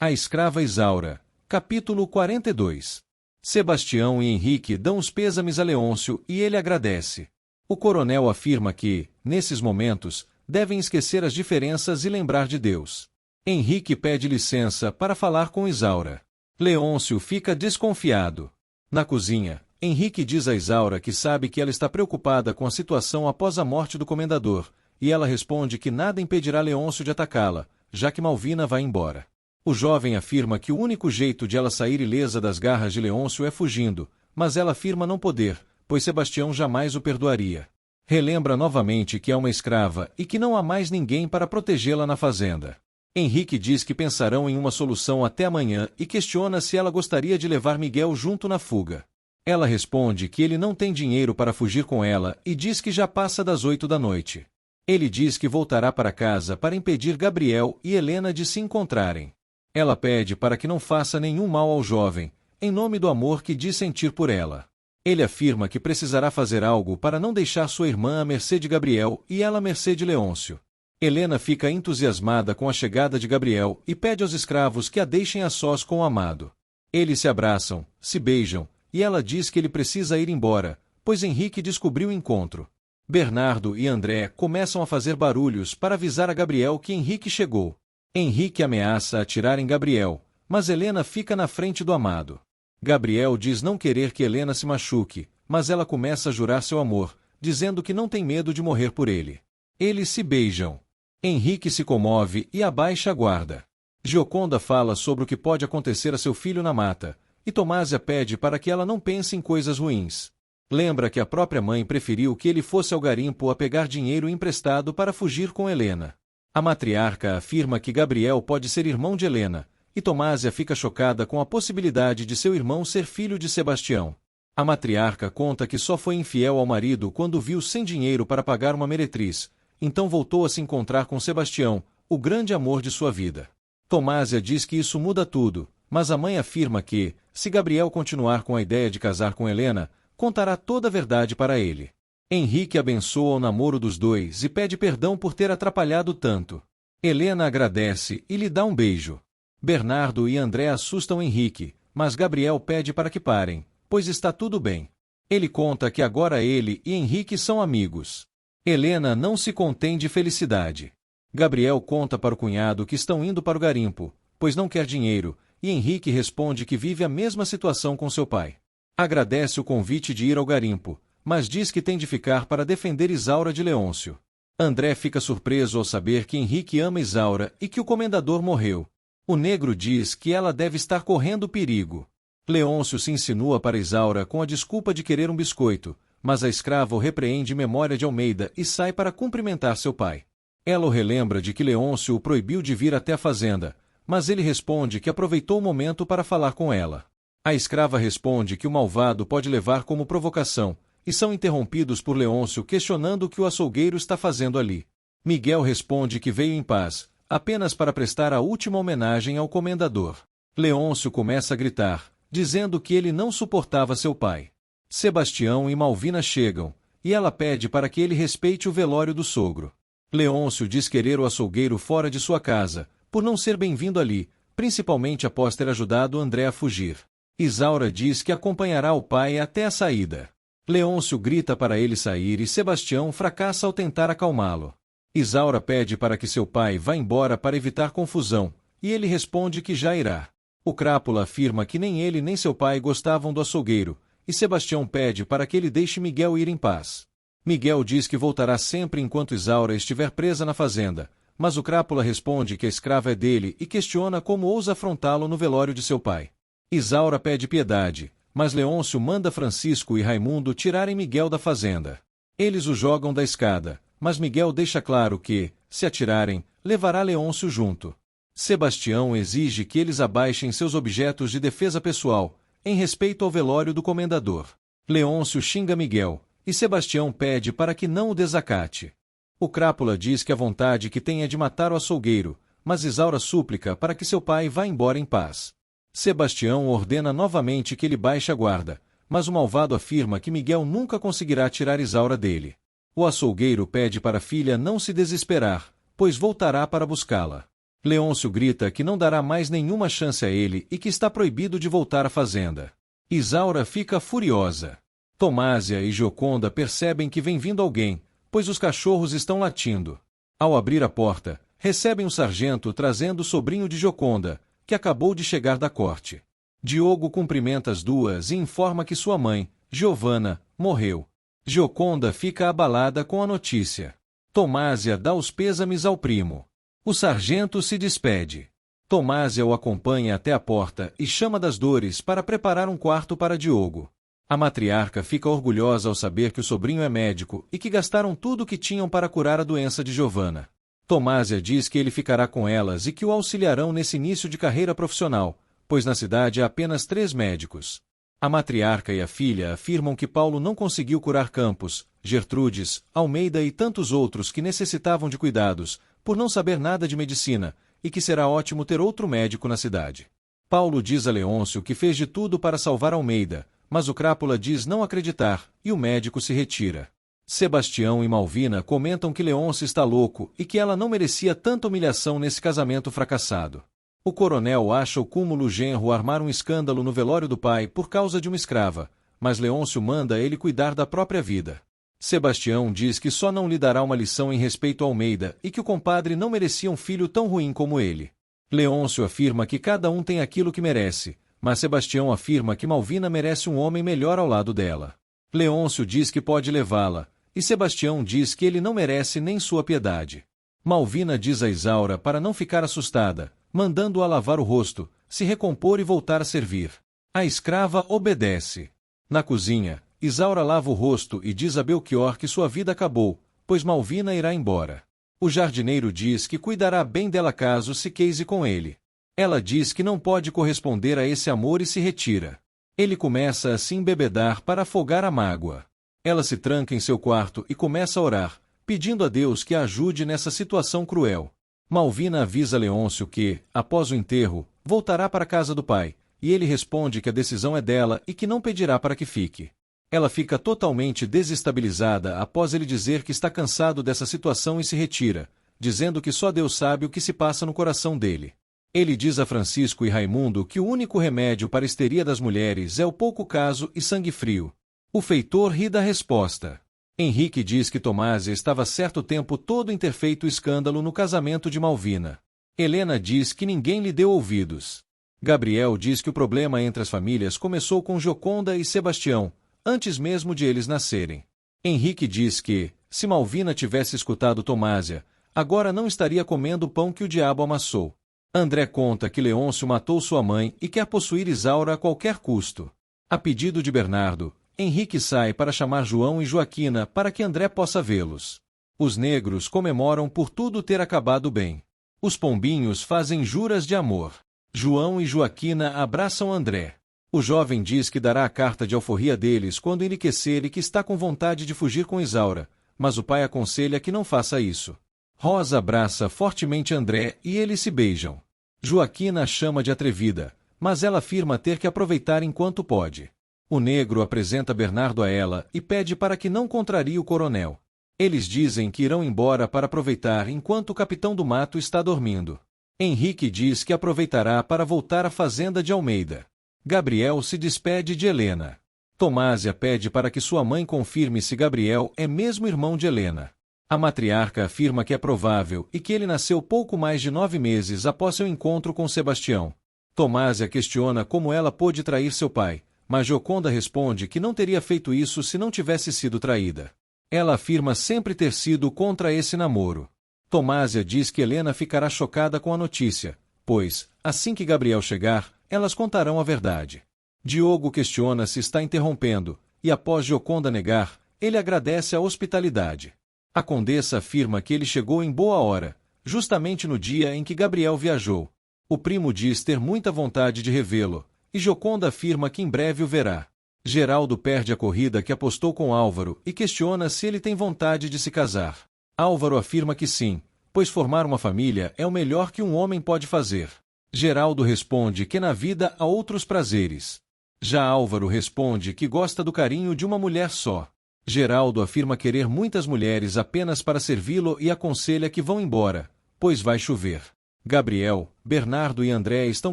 A escrava Isaura. Capítulo 42. Sebastião e Henrique dão os pêsames a Leôncio e ele agradece. O coronel afirma que, nesses momentos, devem esquecer as diferenças e lembrar de Deus. Henrique pede licença para falar com Isaura. Leôncio fica desconfiado. Na cozinha, Henrique diz a Isaura que sabe que ela está preocupada com a situação após a morte do comendador, e ela responde que nada impedirá Leôncio de atacá-la, já que Malvina vai embora. O jovem afirma que o único jeito de ela sair ilesa das garras de Leôncio é fugindo, mas ela afirma não poder, pois Sebastião jamais o perdoaria. Relembra novamente que é uma escrava e que não há mais ninguém para protegê-la na fazenda. Henrique diz que pensarão em uma solução até amanhã e questiona se ela gostaria de levar Miguel junto na fuga. Ela responde que ele não tem dinheiro para fugir com ela e diz que já passa das 8 da noite. Ele diz que voltará para casa para impedir Gabriel e Helena de se encontrarem. Ela pede para que não faça nenhum mal ao jovem, em nome do amor que diz sentir por ela. Ele afirma que precisará fazer algo para não deixar sua irmã à mercê de Gabriel e ela à mercê de Leôncio. Helena fica entusiasmada com a chegada de Gabriel e pede aos escravos que a deixem a sós com o amado. Eles se abraçam, se beijam, e ela diz que ele precisa ir embora, pois Henrique descobriu o encontro. Bernardo e André começam a fazer barulhos para avisar a Gabriel que Henrique chegou. Henrique ameaça atirar em Gabriel, mas Helena fica na frente do amado. Gabriel diz não querer que Helena se machuque, mas ela começa a jurar seu amor, dizendo que não tem medo de morrer por ele. Eles se beijam. Henrique se comove e abaixa a guarda. Gioconda fala sobre o que pode acontecer a seu filho na mata, e Tomásia pede para que ela não pense em coisas ruins. Lembra que a própria mãe preferiu que ele fosse ao garimpo a pegar dinheiro emprestado para fugir com Helena. A matriarca afirma que Gabriel pode ser irmão de Helena, e Tomásia fica chocada com a possibilidade de seu irmão ser filho de Sebastião. A matriarca conta que só foi infiel ao marido quando viu sem dinheiro para pagar uma meretriz, então voltou a se encontrar com Sebastião, o grande amor de sua vida. Tomásia diz que isso muda tudo, mas a mãe afirma que, se Gabriel continuar com a ideia de casar com Helena, contará toda a verdade para ele. Henrique abençoa o namoro dos dois e pede perdão por ter atrapalhado tanto. Helena agradece e lhe dá um beijo. Bernardo e André assustam Henrique, mas Gabriel pede para que parem, pois está tudo bem. Ele conta que agora ele e Henrique são amigos. Helena não se contém de felicidade. Gabriel conta para o cunhado que estão indo para o garimpo, pois não quer dinheiro, e Henrique responde que vive a mesma situação com seu pai. Agradece o convite de ir ao garimpo, mas diz que tem de ficar para defender Isaura de Leôncio. André fica surpreso ao saber que Henrique ama Isaura e que o comendador morreu. O negro diz que ela deve estar correndo perigo. Leôncio se insinua para Isaura com a desculpa de querer um biscoito, mas a escrava o repreende memória de Almeida e sai para cumprimentar seu pai. Ela o relembra de que Leôncio o proibiu de vir até a fazenda, mas ele responde que aproveitou o momento para falar com ela. A escrava responde que o malvado pode levar como provocação, e são interrompidos por Leôncio questionando o que o açougueiro está fazendo ali. Miguel responde que veio em paz, apenas para prestar a última homenagem ao comendador. Leôncio começa a gritar, dizendo que ele não suportava seu pai. Sebastião e Malvina chegam, e ela pede para que ele respeite o velório do sogro. Leôncio diz querer o açougueiro fora de sua casa, por não ser bem-vindo ali, principalmente após ter ajudado André a fugir. Isaura diz que acompanhará o pai até a saída. Leôncio grita para ele sair e Sebastião fracassa ao tentar acalmá-lo. Isaura pede para que seu pai vá embora para evitar confusão, e ele responde que já irá. O crápula afirma que nem ele nem seu pai gostavam do açougueiro, e Sebastião pede para que ele deixe Miguel ir em paz. Miguel diz que voltará sempre enquanto Isaura estiver presa na fazenda, mas o crápula responde que a escrava é dele e questiona como ousa afrontá-lo no velório de seu pai. Isaura pede piedade, mas Leôncio manda Francisco e Raimundo tirarem Miguel da fazenda. Eles o jogam da escada, mas Miguel deixa claro que, se atirarem, levará Leôncio junto. Sebastião exige que eles abaixem seus objetos de defesa pessoal, em respeito ao velório do comendador. Leôncio xinga Miguel, e Sebastião pede para que não o desacate. O crápula diz que a vontade que tem é de matar o açougueiro, mas Isaura súplica para que seu pai vá embora em paz. Sebastião ordena novamente que ele baixe a guarda, mas o malvado afirma que Miguel nunca conseguirá tirar Isaura dele. O açougueiro pede para a filha não se desesperar, pois voltará para buscá-la. Leôncio grita que não dará mais nenhuma chance a ele e que está proibido de voltar à fazenda. Isaura fica furiosa. Tomásia e Gioconda percebem que vem vindo alguém, pois os cachorros estão latindo. Ao abrir a porta, recebem um sargento trazendo o sobrinho de Gioconda, que acabou de chegar da corte. Diogo cumprimenta as duas e informa que sua mãe, Giovanna, morreu. Gioconda fica abalada com a notícia. Tomásia dá os pêsames ao primo. O sargento se despede. Tomásia o acompanha até a porta e chama das dores para preparar um quarto para Diogo. A matriarca fica orgulhosa ao saber que o sobrinho é médico e que gastaram tudo o que tinham para curar a doença de Giovanna. Tomásia diz que ele ficará com elas e que o auxiliarão nesse início de carreira profissional, pois na cidade há apenas 3 médicos. A matriarca e a filha afirmam que Paulo não conseguiu curar Campos, Gertrudes, Almeida e tantos outros que necessitavam de cuidados, por não saber nada de medicina, e que será ótimo ter outro médico na cidade. Paulo diz a Leôncio que fez de tudo para salvar Almeida, mas o crápula diz não acreditar, e o médico se retira. Sebastião e Malvina comentam que Leôncio está louco e que ela não merecia tanta humilhação nesse casamento fracassado. O coronel acha o cúmulo genro armar um escândalo no velório do pai por causa de uma escrava, mas Leôncio manda ele cuidar da própria vida. Sebastião diz que só não lhe dará uma lição em respeito a Almeida e que o compadre não merecia um filho tão ruim como ele. Leôncio afirma que cada um tem aquilo que merece, mas Sebastião afirma que Malvina merece um homem melhor ao lado dela. Leôncio diz que pode levá-la, e Sebastião diz que ele não merece nem sua piedade. Malvina diz a Isaura para não ficar assustada, mandando-a lavar o rosto, se recompor e voltar a servir. A escrava obedece. Na cozinha, Isaura lava o rosto e diz a Belchior que sua vida acabou, pois Malvina irá embora. O jardineiro diz que cuidará bem dela caso se case com ele. Ela diz que não pode corresponder a esse amor e se retira. Ele começa a se embebedar para afogar a mágoa. Ela se tranca em seu quarto e começa a orar, pedindo a Deus que a ajude nessa situação cruel. Malvina avisa Leôncio que, após o enterro, voltará para a casa do pai, e ele responde que a decisão é dela e que não pedirá para que fique. Ela fica totalmente desestabilizada após ele dizer que está cansado dessa situação e se retira, dizendo que só Deus sabe o que se passa no coração dele. Ele diz a Francisco e Raimundo que o único remédio para a histeria das mulheres é o pouco caso e sangue frio. O feitor ri da resposta. Henrique diz que Tomásia estava certo tempo todo em ter feito escândalo no casamento de Malvina. Helena diz que ninguém lhe deu ouvidos. Gabriel diz que o problema entre as famílias começou com Gioconda e Sebastião, antes mesmo de eles nascerem. Henrique diz que, se Malvina tivesse escutado Tomásia, agora não estaria comendo o pão que o diabo amassou. André conta que Leôncio matou sua mãe e quer possuir Isaura a qualquer custo. A pedido de Bernardo, Henrique sai para chamar João e Joaquina para que André possa vê-los. Os negros comemoram por tudo ter acabado bem. Os pombinhos fazem juras de amor. João e Joaquina abraçam André. O jovem diz que dará a carta de alforria deles quando enriquecer e que está com vontade de fugir com Isaura, mas o pai aconselha que não faça isso. Rosa abraça fortemente André e eles se beijam. Joaquina a chama de atrevida, mas ela afirma ter que aproveitar enquanto pode. O negro apresenta Bernardo a ela e pede para que não contrarie o coronel. Eles dizem que irão embora para aproveitar enquanto o capitão do mato está dormindo. Henrique diz que aproveitará para voltar à fazenda de Almeida. Gabriel se despede de Helena. Tomásia pede para que sua mãe confirme se Gabriel é mesmo irmão de Helena. A matriarca afirma que é provável e que ele nasceu pouco mais de 9 meses após seu encontro com Sebastião. Tomásia questiona como ela pôde trair seu pai, mas Gioconda responde que não teria feito isso se não tivesse sido traída. Ela afirma sempre ter sido contra esse namoro. Tomásia diz que Helena ficará chocada com a notícia, pois, assim que Gabriel chegar, elas contarão a verdade. Diogo questiona se está interrompendo, e após Gioconda negar, ele agradece a hospitalidade. A condessa afirma que ele chegou em boa hora, justamente no dia em que Gabriel viajou. O primo diz ter muita vontade de revê-lo, e Gioconda afirma que em breve o verá. Geraldo perde a corrida que apostou com Álvaro e questiona se ele tem vontade de se casar. Álvaro afirma que sim, pois formar uma família é o melhor que um homem pode fazer. Geraldo responde que na vida há outros prazeres. Já Álvaro responde que gosta do carinho de uma mulher só. Geraldo afirma querer muitas mulheres apenas para servi-lo e aconselha que vão embora, pois vai chover. Gabriel, Bernardo e André estão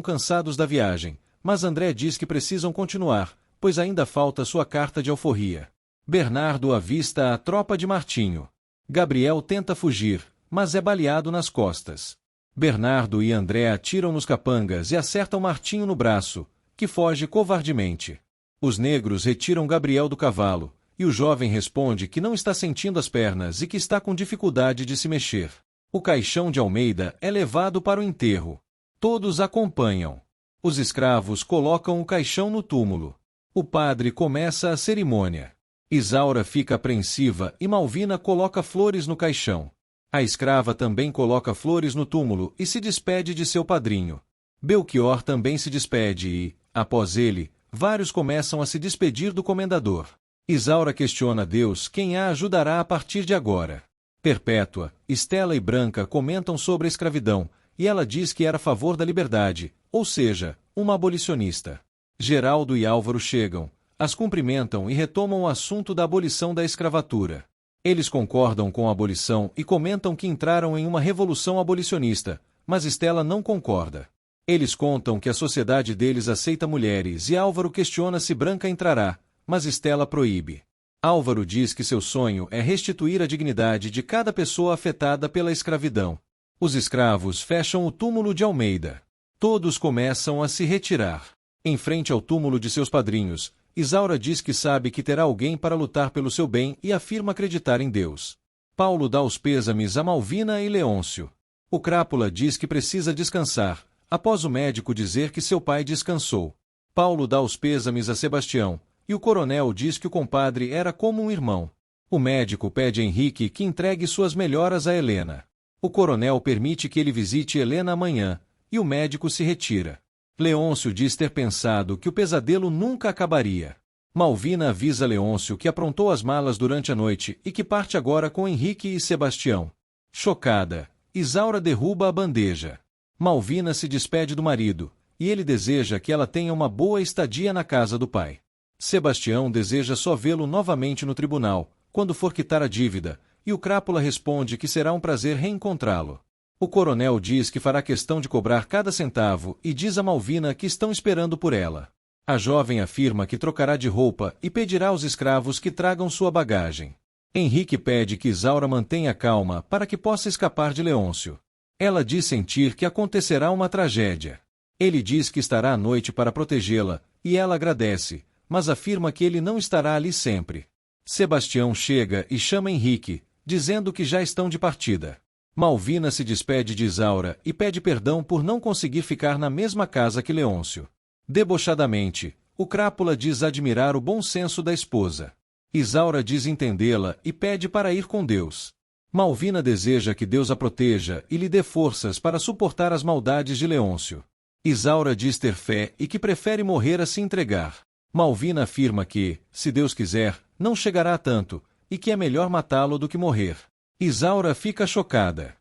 cansados da viagem, mas André diz que precisam continuar, pois ainda falta sua carta de alforria. Bernardo avista a tropa de Martinho. Gabriel tenta fugir, mas é baleado nas costas. Bernardo e André atiram nos capangas e acertam Martinho no braço, que foge covardemente. Os negros retiram Gabriel do cavalo, e o jovem responde que não está sentindo as pernas e que está com dificuldade de se mexer. O caixão de Almeida é levado para o enterro. Todos acompanham. Os escravos colocam o caixão no túmulo. O padre começa a cerimônia. Isaura fica apreensiva e Malvina coloca flores no caixão. A escrava também coloca flores no túmulo e se despede de seu padrinho. Belchior também se despede e, após ele, vários começam a se despedir do comendador. Isaura questiona Deus quem a ajudará a partir de agora. Perpétua, Estela e Branca comentam sobre a escravidão, e ela diz que era a favor da liberdade, ou seja, uma abolicionista. Geraldo e Álvaro chegam, as cumprimentam e retomam o assunto da abolição da escravatura. Eles concordam com a abolição e comentam que entraram em uma revolução abolicionista, mas Estela não concorda. Eles contam que a sociedade deles aceita mulheres e Álvaro questiona se Branca entrará, mas Estela proíbe. Álvaro diz que seu sonho é restituir a dignidade de cada pessoa afetada pela escravidão. Os escravos fecham o túmulo de Almeida. Todos começam a se retirar. Em frente ao túmulo de seus padrinhos, Isaura diz que sabe que terá alguém para lutar pelo seu bem e afirma acreditar em Deus. Paulo dá os pêsames a Malvina e Leôncio. O Crápula diz que precisa descansar, após o médico dizer que seu pai descansou. Paulo dá os pêsames a Sebastião, e o coronel diz que o compadre era como um irmão. O médico pede a Henrique que entregue suas melhoras a Helena. O coronel permite que ele visite Helena amanhã, e o médico se retira. Leôncio diz ter pensado que o pesadelo nunca acabaria. Malvina avisa Leôncio que aprontou as malas durante a noite e que parte agora com Henrique e Sebastião. Chocada, Isaura derruba a bandeja. Malvina se despede do marido, e ele deseja que ela tenha uma boa estadia na casa do pai. Sebastião deseja só vê-lo novamente no tribunal, quando for quitar a dívida, e o Crápula responde que será um prazer reencontrá-lo. O coronel diz que fará questão de cobrar cada centavo e diz a Malvina que estão esperando por ela. A jovem afirma que trocará de roupa e pedirá aos escravos que tragam sua bagagem. Henrique pede que Isaura mantenha calma para que possa escapar de Leôncio. Ela diz sentir que acontecerá uma tragédia. Ele diz que estará à noite para protegê-la, e ela agradece, mas afirma que ele não estará ali sempre. Sebastião chega e chama Henrique, dizendo que já estão de partida. Malvina se despede de Isaura e pede perdão por não conseguir ficar na mesma casa que Leôncio. Debochadamente, o Crápula diz admirar o bom senso da esposa. Isaura diz entendê-la e pede para ir com Deus. Malvina deseja que Deus a proteja e lhe dê forças para suportar as maldades de Leôncio. Isaura diz ter fé e que prefere morrer a se entregar. Malvina afirma que, se Deus quiser, não chegará a tanto, e que é melhor matá-lo do que morrer. Isaura fica chocada.